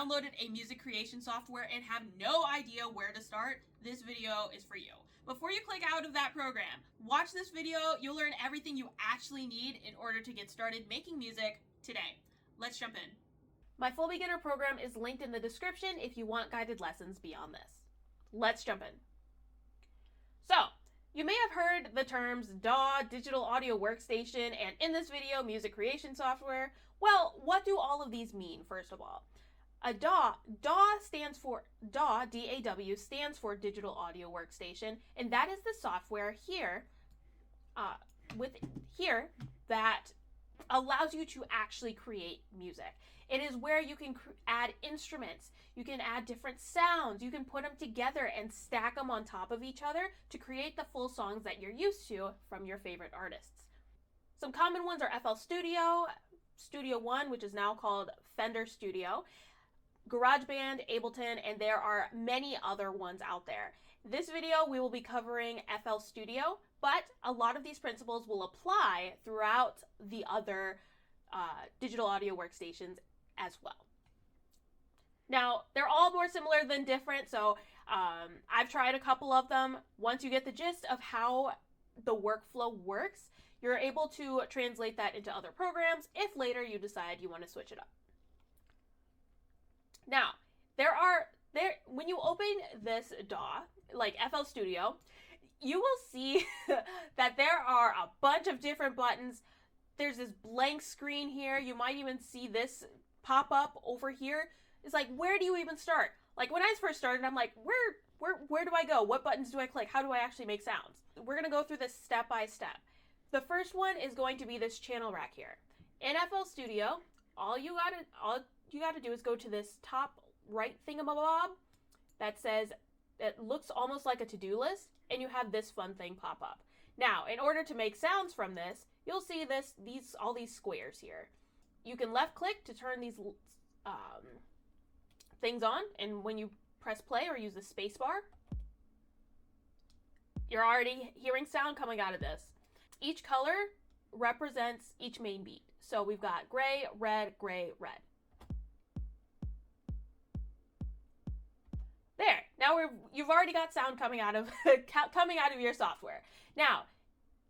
downloaded a music creation software and have no idea where to start, this video is for you. Before you click out of that program, watch this video. You'll learn everything you actually need in order to get started making music today. Let's jump in. My full beginner program is linked in the description if you want guided lessons beyond this. Let's jump in. So, you may have heard the terms DAW, Digital Audio Workstation, and in this video, music creation software. Well, what do all of these mean, first of all? A DAW stands for, D-A-W, stands for Digital Audio Workstation, and that is the software here, that allows you to actually create music. It is where you can add instruments, you can add different sounds, you can put them together and stack them on top of each other to create the full songs that you're used to from your favorite artists. Some common ones are FL Studio, Studio One, which is now called Fender Studio, GarageBand, Ableton, and there are many other ones out there. This video, we will be covering FL Studio, but a lot of these principles will apply throughout the other digital audio workstations as well. Now, they're all more similar than different, so I've tried a couple of them. Once you get the gist of how the workflow works, you're able to translate that into other programs if later you decide you want to switch it up. Now, when you open this DAW, like FL Studio, you will see that there are a bunch of different buttons. There's this blank screen here. You might even see this pop up over here. It's like, where do you even start? Like when I first started, I'm like, where do I go? What buttons do I click? How do I actually make sounds? We're gonna go through this step by step. The first one is going to be this channel rack here. In FL Studio, all you gotta do is go to this top right thingamabob that says, it looks almost like a to-do list, and you have this fun thing pop up. Now, in order to make sounds from this, you'll see all these squares here. You can left click to turn these things on, and when you press play or use the space bar, you're already hearing sound coming out of this. Each color represents each main beat. So we've got gray, red, red. There. Now you've already got sound coming out of your software. Now,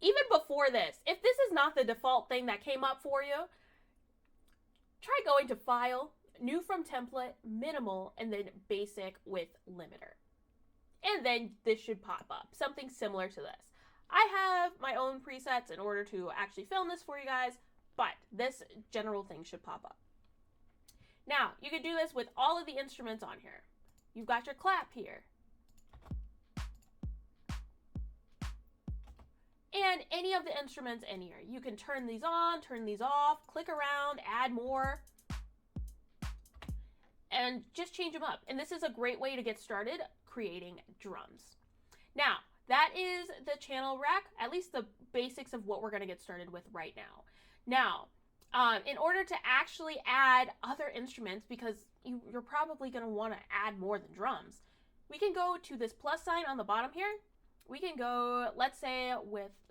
even before this, if this is not the default thing that came up for you, try going to File, New from Template, Minimal, and then Basic with Limiter. And then this should pop up, something similar to this. I have my own presets in order to actually film this for you guys, but this general thing should pop up. Now, you can do this with all of the instruments on here. You've got your clap here. And any of the instruments in here. You can turn these on, turn these off, click around, add more, and just change them up. And this is a great way to get started creating drums. Now, that is the channel rack, at least the basics of what we're going to get started with right now. Now, in order to actually add other instruments, because you're probably going to want to add more than drums, we can go to this plus sign on the bottom here. We can go, let's say,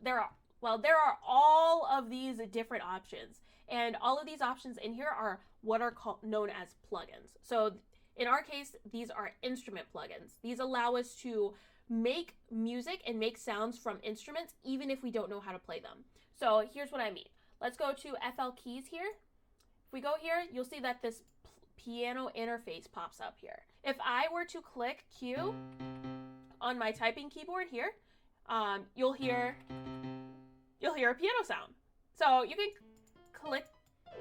there are all of these different options, and all of these options in here are what are known as plugins. So in our case, these are instrument plugins. These allow us to make music and make sounds from instruments even if we don't know how to play them. So here's what I mean. Let's go to FL Keys here. If we go here, you'll see that this piano interface pops up here. If I were to click Q on my typing keyboard here, you'll hear a piano sound. So you can click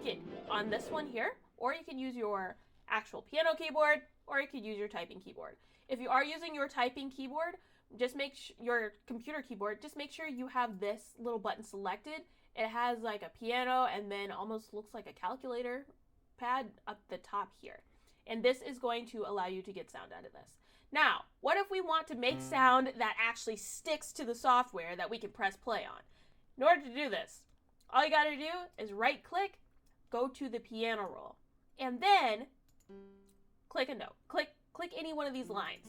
it on this one here, or you can use your actual piano keyboard, or you could use your typing keyboard. If you are using your typing keyboard, just your computer keyboard, just make sure you have this little button selected. It has like a piano and then almost looks like a calculator pad up the top here. And this is going to allow you to get sound out of this. Now, what if we want to make sound that actually sticks to the software that we can press play on? In order to do this, all you gotta do is right click, go to the piano roll, and then click a note. Click any one of these lines.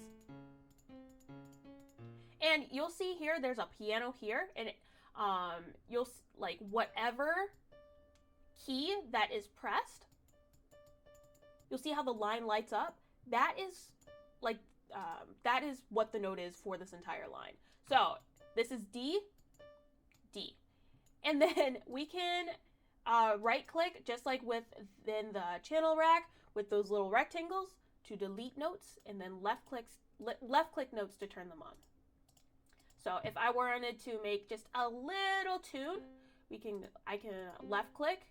And you'll see here, there's a piano here, and you'll, like, whatever key that is pressed, you'll see how the line lights up. That is like, that is what the note is for this entire line. So this is D, D. And then we can right click, just like within the channel rack with those little rectangles, to delete notes, and then left click notes to turn them on. So if I wanted to make just a little tune, I can left click.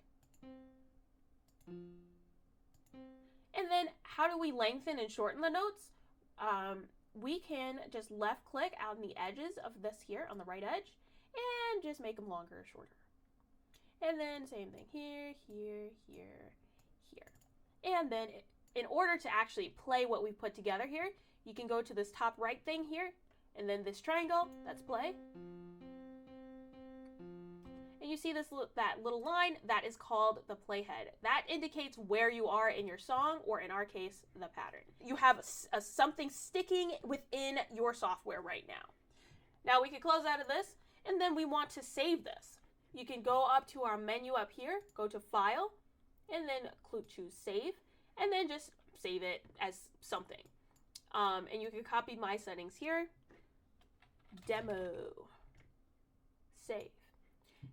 And then how do we lengthen and shorten the notes? We can just left click on the edges of this here on the right edge and just make them longer or shorter. And then same thing here, here, here, here. And then in order to actually play what we put together here, you can go to this top right thing here, and then this triangle, that's play. And you see that little line, that is called the playhead. That indicates where you are in your song, or in our case, the pattern. You have something sticking within your software right now. Now we can close out of this, and then we want to save this. You can go up to our menu up here, go to File, and then choose Save, and then just save it as something. And you can copy my settings here. Demo. Save.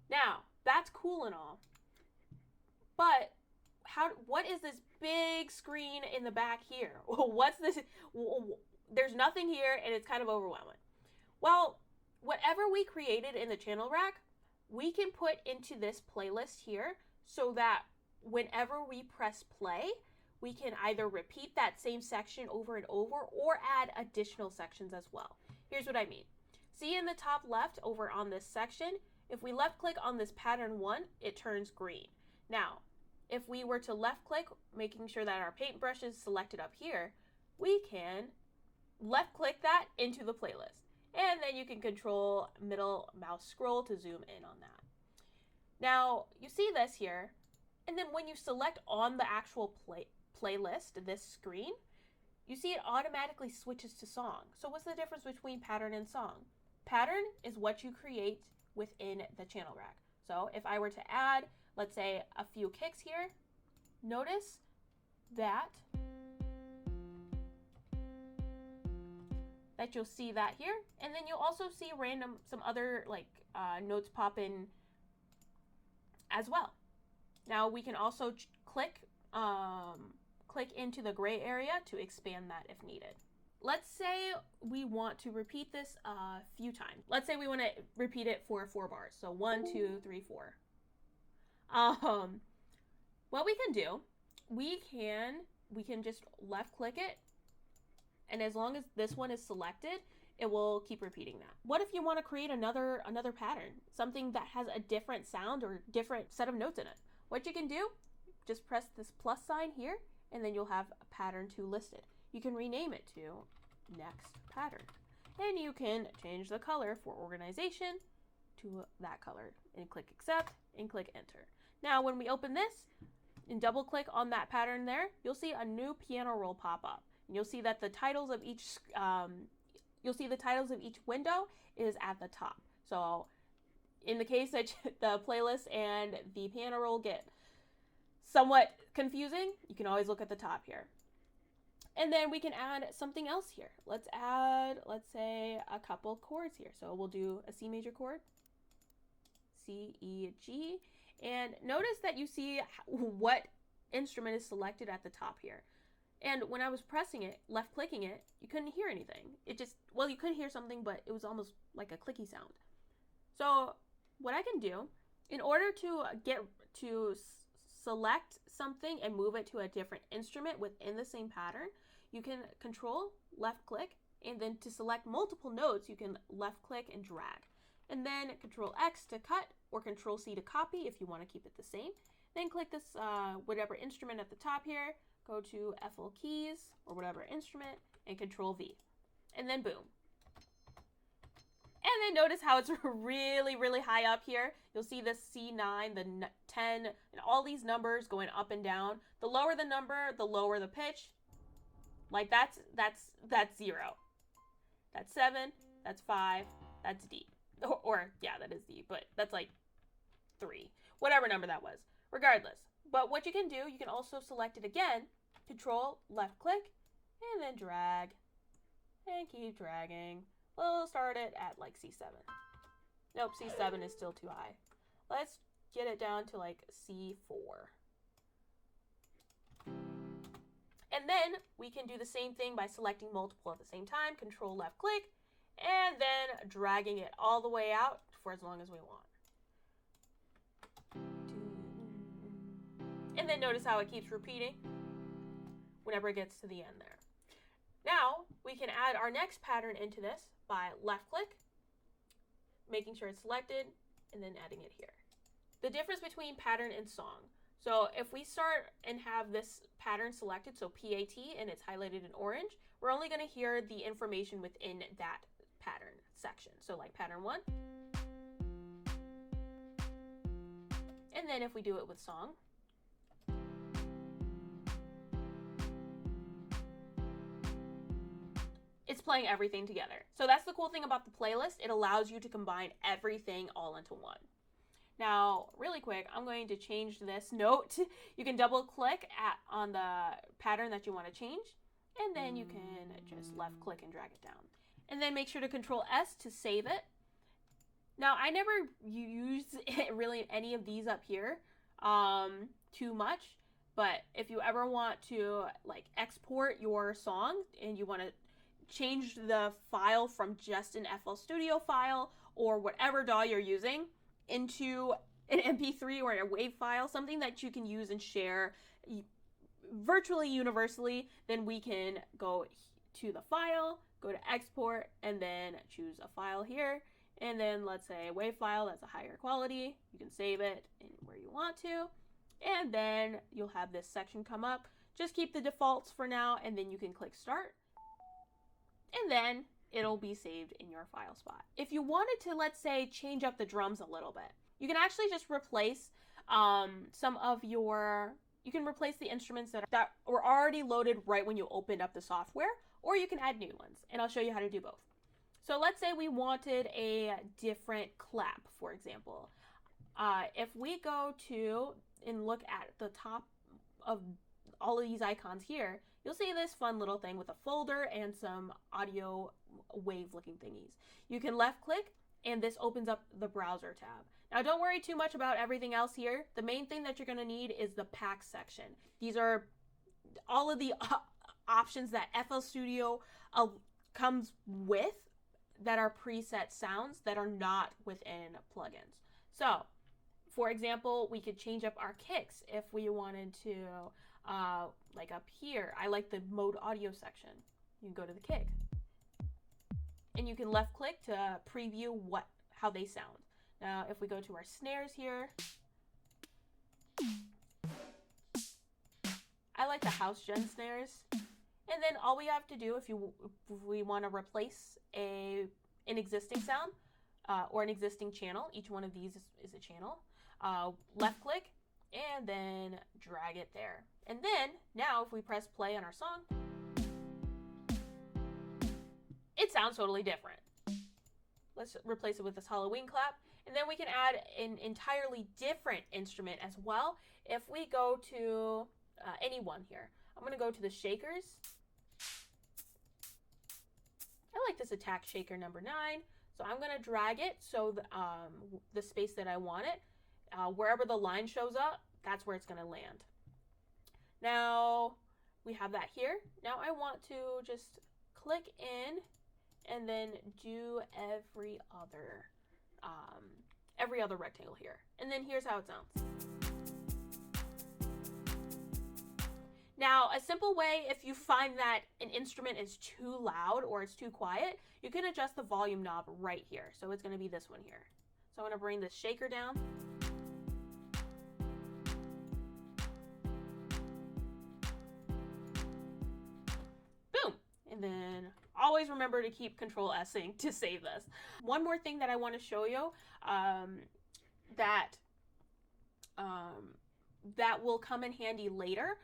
Now, that's cool and all, but what is this big screen in the back here? What's this? There's nothing here, and it's kind of overwhelming. Well, whatever we created in the channel rack, we can put into this playlist here, so that whenever we press play, we can either repeat that same section over and over, or add additional sections as well. Here's what I mean. See in the top left over on this section, if we left click on this pattern 1, it turns green. Now, if we were to left click, making sure that our paintbrush is selected up here, we can left click that into the playlist. And then you can control middle mouse scroll to zoom in on that. Now, you see this here, and then when you select on the actual playlist, this screen, you see it automatically switches to song. So what's the difference between pattern and song? Pattern is what you create within the channel rack. So if I were to add, let's say, a few kicks here, notice that you'll see that here, and then you'll also see some other notes pop in as well. Now we can also click into the gray area to expand that if needed. Let's say we want to repeat this a few times. Let's say we want to repeat it for 4 bars. So 1, 2, 3, 4. What we can do, we can just left click it, and as long as this one is selected, it will keep repeating that. What if you want to create another pattern, something that has a different sound or different set of notes in it? What you can do, just press this plus sign here, and then you'll have a pattern 2 listed. You can rename it to next pattern, and you can change the color for organization to that color, and click accept and click enter. Now when we open this and double click on that pattern there, you'll see a new piano roll pop up, and you'll see that the titles of each window is at the top. So in the case that the playlist and the piano roll get somewhat confusing, you can always look at the top here. And then we can add something else here. Let's add, let's say, a couple chords here. So we'll do a C major chord, C, E, G. And notice that you see what instrument is selected at the top here. And when I was pressing it, left clicking it, you couldn't hear anything. It just, well, you could hear something, but it was almost like a clicky sound. So what I can do, in order to select something and move it to a different instrument within the same pattern, you can control left click, and then to select multiple notes, you can left click and drag. And then control X to cut, or control C to copy if you want to keep it the same. Then click this whatever instrument at the top here, go to FL keys or whatever instrument, and control V. And then boom. And then notice how it's really, really high up here. You'll see the C9, the 10, and all these numbers going up and down. The lower the number, the lower the pitch. Like that's 0. That's 7, that's 5, that's D. Or yeah, that is D, but that's like 3. Whatever number that was. Regardless. But what you can do, you can also select it again, Control left click and then drag and keep dragging. We'll start it at like C7. Nope, C7 is still too high. Let's get it down to like C4. And then we can do the same thing by selecting multiple at the same time. Control left click and then dragging it all the way out for as long as we want. And then notice how it keeps repeating whenever it gets to the end there. Now we can add our next pattern into this by left click, making sure it's selected, and then adding it here. The difference between pattern and song. So if we start and have this pattern selected, so PAT, and it's highlighted in orange, we're only going to hear the information within that pattern section. So like pattern 1. And then if we do it with song, it's playing everything together. So that's the cool thing about the playlist. It allows you to combine everything all into one. Now, really quick, I'm going to change this note. You can double click on the pattern that you want to change, and then you can just left click and drag it down. And then make sure to Control S to save it. Now, I never use really any of these up here too much, but if you ever want to like export your song and you want to change the file from just an FL Studio file or whatever DAW you're using into an MP3 or a WAV file, something that you can use and share virtually universally, then we can go to the file, go to export, and then choose a file here. And then let's say a WAV file that's a higher quality. You can save it in where you want to. And then you'll have this section come up. Just keep the defaults for now, and then you can click start. And then it'll be saved in your file spot. If you wanted to, let's say, change up the drums a little bit, you can actually just replace you can replace the instruments that were already loaded right when you opened up the software, or you can add new ones, and I'll show you how to do both. So let's say we wanted a different clap, for example. If we go to and look at the top of all of these icons here, you'll see this fun little thing with a folder and some audio wave looking thingies. You can left click and this opens up the browser tab. Now don't worry too much about everything else here. The main thing that you're going to need is the packs section. These are all of the options that FL Studio comes with that are preset sounds that are not within plugins. So for example, we could change up our kicks if we wanted to. Like up here, I like the mode audio section. You can go to the kick. And you can left click to preview how they sound. Now, if we go to our snares here, I like the house gen snares. And then all we have to do if we want to replace an existing sound or an existing channel, each one of these is a channel, left click and then drag it there. And then now if we press play on our song, it sounds totally different. Let's replace it with this Halloween clap. And then we can add an entirely different instrument as well. If we go to any one here, I'm going to go to the shakers. I like this attack shaker number 9. So I'm going to drag it so the space that I want it, wherever the line shows up, that's where it's going to land. Now we have that here. Now I want to just click in and then do every other rectangle here. And then here's how it sounds. Now, a simple way, if you find that an instrument is too loud or it's too quiet, you can adjust the volume knob right here. So it's going to be this one here. So I'm going to bring this shaker down. Boom! And then always remember to keep Control S-ing to save this. One more thing that I want to show you that will come in handy later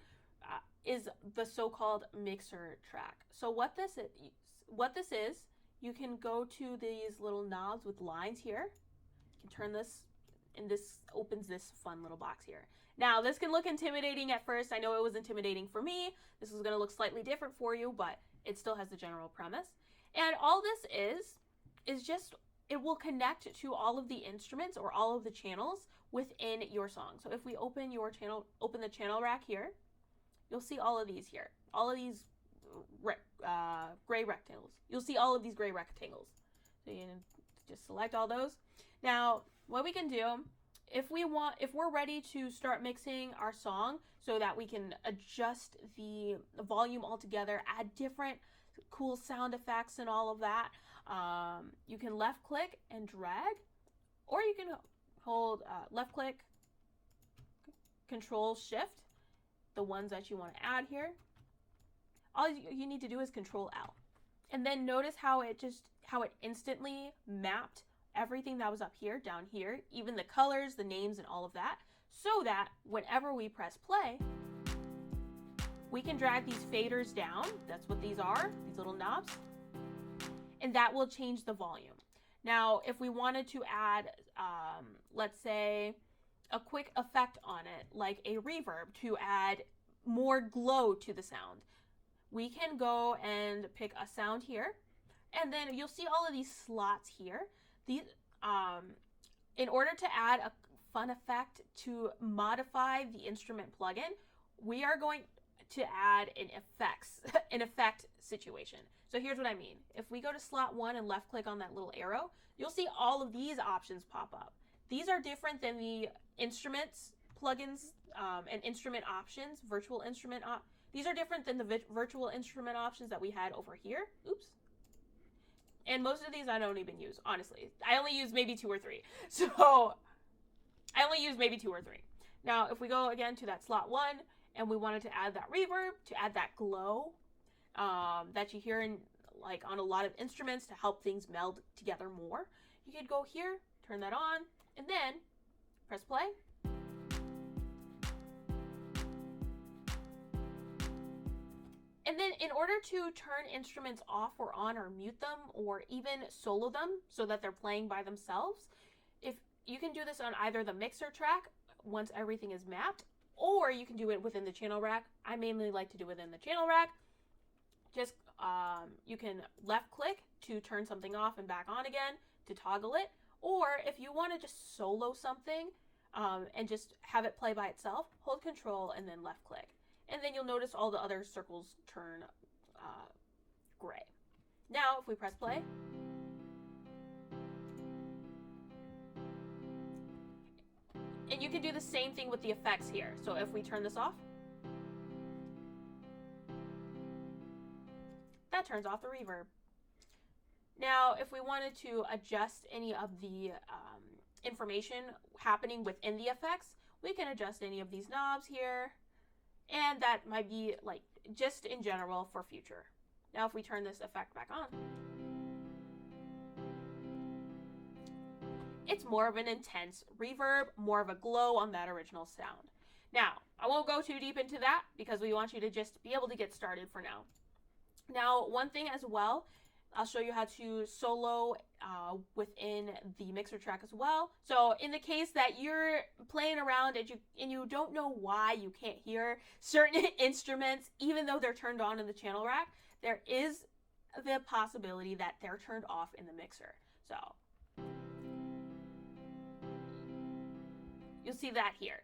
is the so-called mixer track. So what this is, you can go to these little knobs with lines here. You can turn this and this opens this fun little box here. Now, this can look intimidating at first. I know it was intimidating for me. This is going to look slightly different for you, but it still has the general premise. And all this is just, it will connect to all of the instruments or all of the channels within your song. So if we open the channel rack here, you'll see all of these here. All of these gray rectangles. You'll see all of these gray rectangles. So you can just select all those. Now, what we can do, if we're ready to start mixing our song so that we can adjust the volume altogether, add different cool sound effects and all of that, you can left click and drag, or you can hold left click, control shift, the ones that you want to add here. All you need to do is control L. And then notice how it instantly mapped everything that was up here, down here, even the colors, the names, and all of that, so that whenever we press play, we can drag these faders down. That's what these are, these little knobs. And that will change the volume. Now, if we wanted to add, let's say, a quick effect on it, like a reverb to add more glow to the sound, we can go and pick a sound here, and then you'll see all of these slots here. These, in order to add a fun effect to modify the instrument plugin, we are going to add an effect situation. So here's what I mean. If we go to slot 1 and left click on that little arrow, you'll see all of these options pop up. These are different than the instruments plugins and instrument options, virtual instrument these are different than the virtual instrument options that we had over here. Oops. And most of these I don't even use, honestly. I only use maybe 2 or 3. So I only use maybe 2 or 3. Now, if we go again to that slot 1 and we wanted to add that reverb, to add that glow that you hear in like on a lot of instruments to help things meld together more, you could go here, turn that on, and then press play. And then in order to turn instruments off or on or mute them or even solo them so that they're playing by themselves, if you can do this on either the mixer track once everything is mapped, or you can do it within the channel rack. I mainly like to do it within the channel rack. Just you can left click to turn something off and back on again to toggle it, or if you want to just solo something and just have it play by itself, hold control and then left click. And then you'll notice all the other circles turn gray. Now, if we press play, and you can do the same thing with the effects here. So if we turn this off, that turns off the reverb. Now, if we wanted to adjust any of the information happening within the effects, we can adjust any of these knobs here. And that might be like just in general for future. Now if we turn this effect back on, it's more of an intense reverb, more of a glow on that original sound. Now, I won't go too deep into that because we want you to just be able to get started for now. Now, one thing as well, I'll show you how to solo within the mixer track as well. So in the case that you're playing around and you don't know why you can't hear certain instruments, even though they're turned on in the channel rack, there is the possibility that they're turned off in the mixer. So you'll see that here.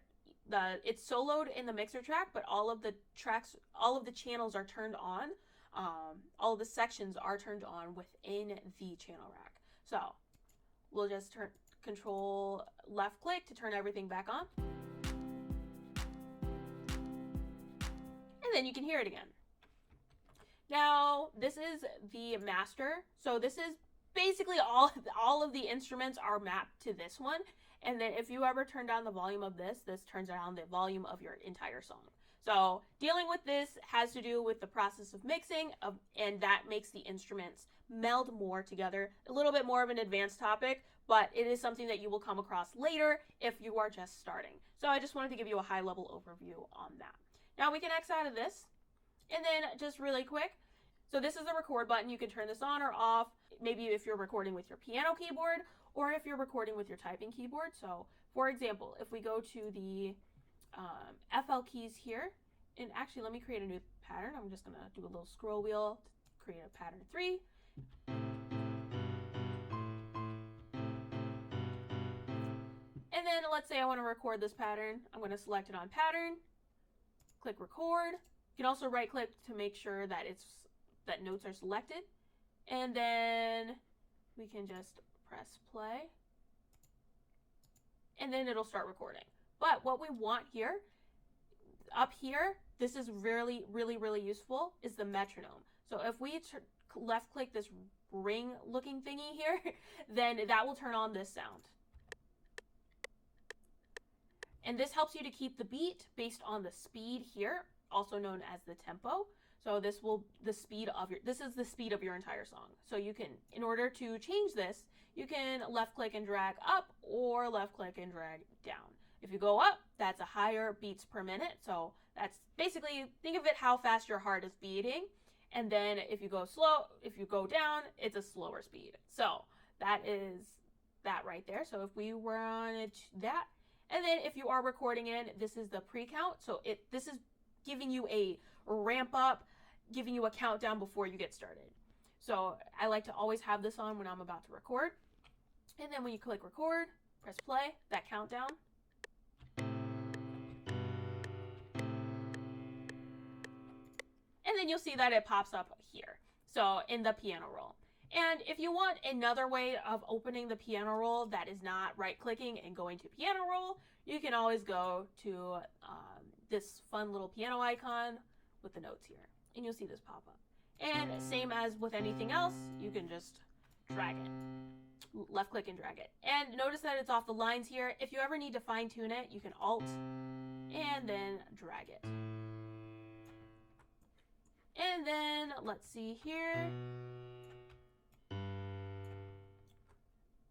It's soloed in the mixer track, but all of the channels are turned on. All of the sections are turned on within the channel rack. So we'll just control left click to turn everything back on. And then you can hear it again. Now, this is the master. So this is basically all of the instruments are mapped to this one. And then if you ever turn down the volume of this turns down the volume of your entire song. So dealing with this has to do with the process of mixing, and that makes the instruments meld more together. A little bit more of an advanced topic, but it is something that you will come across later if you are just starting. So I just wanted to give you a high-level overview on that. Now we can X out of this, and then just really quick. So this is the record button. You can turn this on or off. Maybe if you're recording with your piano keyboard, or if you're recording with your typing keyboard. So for example, if we go to the FL keys here, and actually let me create a new pattern. I'm just gonna do a little scroll wheel to create a pattern 3. And then let's say I want to record this pattern. I'm going to select it on pattern, click record. You can also right click to make sure that that notes are selected. And then we can just press play. And then it'll start recording. But what we want here, up here, this is really, really, really useful, is the metronome. So if we left click this ring looking thingy here, then that will turn on this sound. And this helps you to keep the beat based on the speed here, also known as the tempo. So this is the speed of your entire song. So you can, in order to change this, you can left click and drag up or left click and drag down. If you go up, that's a higher beats per minute. So that's basically, think of it how fast your heart is beating. And then if you go down, it's a slower speed. So that is that right there. So if we wanted that, and then if you are recording in, this is the pre-count. So this is giving you a ramp up, giving you a countdown before you get started. So I like to always have this on when I'm about to record. And then when you click record, press play, that countdown. And then you'll see that it pops up here. So in the piano roll. And if you want another way of opening the piano roll that is not right-clicking and going to piano roll, you can always go to this fun little piano icon with the notes here. And you'll see this pop up. And same as with anything else, you can just drag it. Left-click and drag it. And notice that it's off the lines here. If you ever need to fine-tune it, you can Alt and then drag it. And then, let's see here.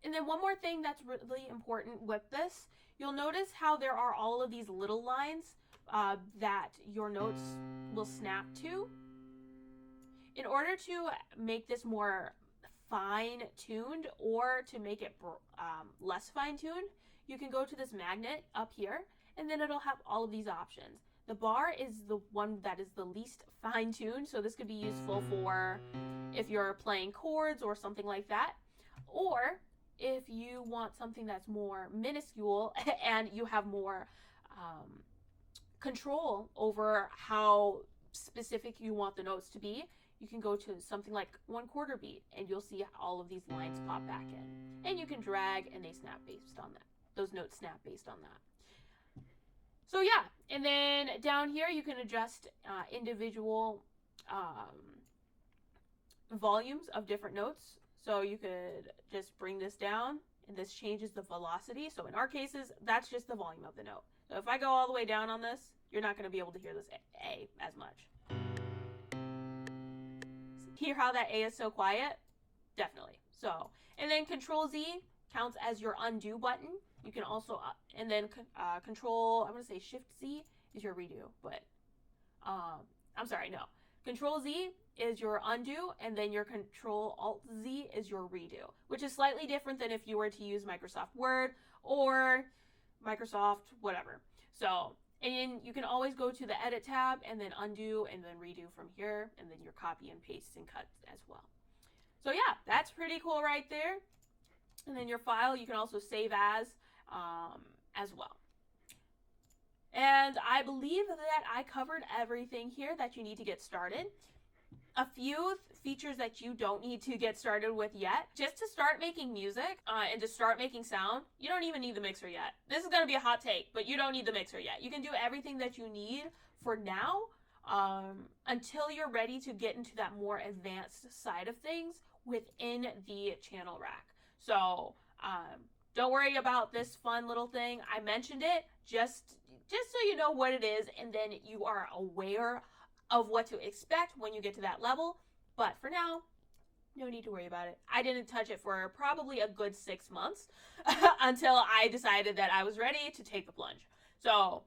And then one more thing that's really important with this, you'll notice how there are all of these little lines that your notes will snap to. In order to make this more fine-tuned or to make it less fine-tuned, you can go to this magnet up here, and then it'll have all of these options. The bar is the one that is the least fine-tuned, so this could be useful for if you're playing chords or something like that. Or if you want something that's more minuscule and you have more control over how specific you want the notes to be, you can go to something like 1/4 beat and you'll see all of these lines pop back in. And you can drag and they snap based on that. Those notes snap based on that. So yeah, and then down here you can adjust individual volumes of different notes. So you could just bring this down and this changes the velocity. So in our cases, that's just the volume of the note. So if I go all the way down on this, you're not going to be able to hear this A as much. Hear how that A is so quiet? Definitely. So, and then Control Z counts as your undo button. You can also, and then Control, I'm going to say Shift Z is your redo, but I'm sorry, no. Control Z is your undo, and then your Control Alt Z is your redo, which is slightly different than if you were to use Microsoft Word or Microsoft whatever. So, and you can always go to the Edit tab and then undo and then redo from here, and then your copy and paste and cut as well. So yeah, that's pretty cool right there. And then your file, you can also save as well. And I believe that I covered everything here that you need to get started. A few features that you don't need to get started with yet. Just to start making music and to start making sound, you don't even need the mixer yet. This is going to be a hot take, but you don't need the mixer yet. You can do everything that you need for now until you're ready to get into that more advanced side of things within the channel rack. So don't worry about this fun little thing. I mentioned it just so you know what it is, and then you are aware of what to expect when you get to that level. But for now, no need to worry about it. I didn't touch it for probably a good 6 months until I decided that I was ready to take the plunge. So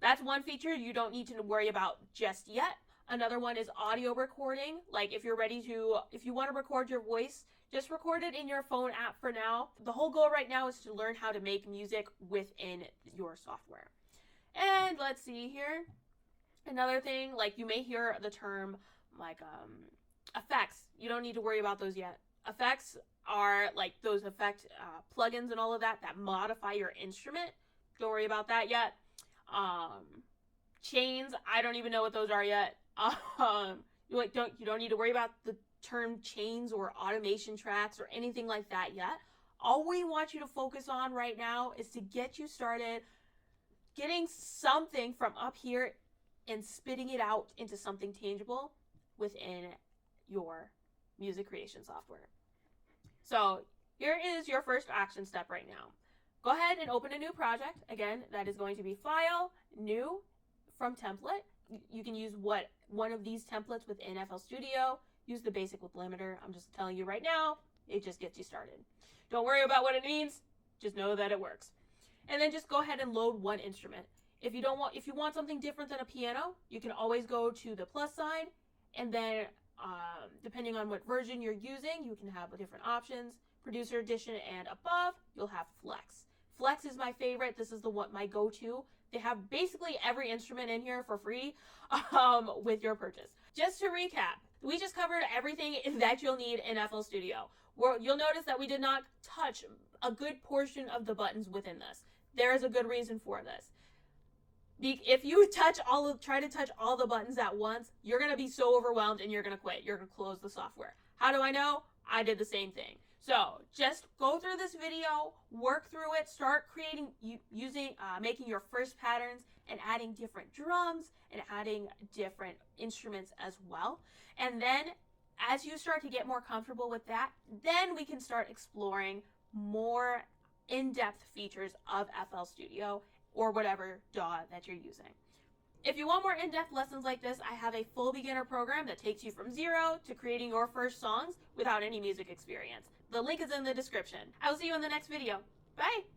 that's one feature you don't need to worry about just yet. Another one is audio recording. Like if you want to record your voice, just record it in your phone app for now. The whole goal right now is to learn how to make music within your software. And let's see here. Another thing, like you may hear the term like effects. You don't need to worry about those yet. Effects are like those effect plugins and all of that modify your instrument. Don't worry about that yet. Chains, I don't even know what those are yet. You don't need to worry about the term chains or automation tracks or anything like that yet. All we want you to focus on right now is to get you started getting something from up here and spitting it out into something tangible within your music creation software. So here is your first action step right now. Go ahead and open a new project. Again, that is going to be File, New, from Template. You can use one of these templates within FL Studio. Use the basic with limiter. I'm just telling you right now, it just gets you started. Don't worry about what it means. Just know that it works. And then just go ahead and load one instrument. If you want something different than a piano, you can always go to the plus sign, and then depending on what version you're using, you can have different options. Producer Edition and above, you'll have Flex. Flex is my favorite. This is my go-to. They have basically every instrument in here for free with your purchase. Just to recap, we just covered everything that you'll need in FL Studio. You'll notice that we did not touch a good portion of the buttons within this. There is a good reason for this. If you try to touch all the buttons at once, you're going to be so overwhelmed and you're going to quit. You're going to close the software. How do I know? I did the same thing. So just go through this video, work through it, start creating, making your first patterns and adding different drums and adding different instruments as well. And then as you start to get more comfortable with that, then we can start exploring more in-depth features of FL Studio or whatever DAW that you're using. If you want more in-depth lessons like this, I have a full beginner program that takes you from zero to creating your first songs without any music experience. The link is in the description. I will see you in the next video. Bye!